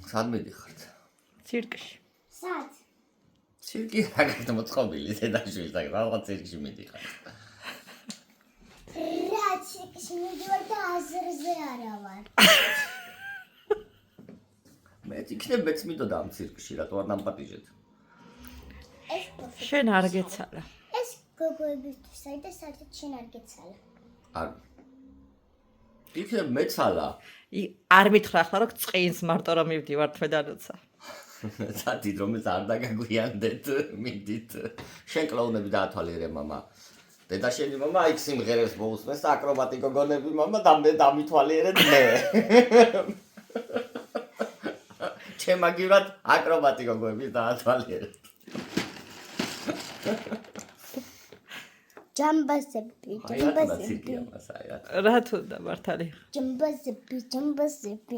სად მიდიხართ? ცირკში. სად? ცირკი რაგაც მოწყობილი დედაშვილთან რაღაც ცირკში მიდიხართ. რა ცირკში მიდივარ და აზრზე არა ვარ. მე იქნებ მეც მიდოდა ამ ცირკში, რატო არ დამპატიჟეთ? შენ არ გეცალა. ეს გოგოებისთვის არის და საერთოდ შენ არ გეცალა. არ. იქნებ მეცალა. არ მითხრა ახლა რომ წყინს მარტო რომ მივდივარ თვედანოცა. სათი რომეც არ დაგაგვიანდეთ, მიდით. შენ კლოუნები დაათვალიერე მამა. დედა შენი მამა იქ სიმღერებს მოусმეს და აკრობატი გოგონები მამა დამითვალიერეთ მე. ჩემაგივრად აკრობატი გოგოების დაათვალიერეთ. ჯამბაზები. რა თუნდა მართალი. ჯამბაზები.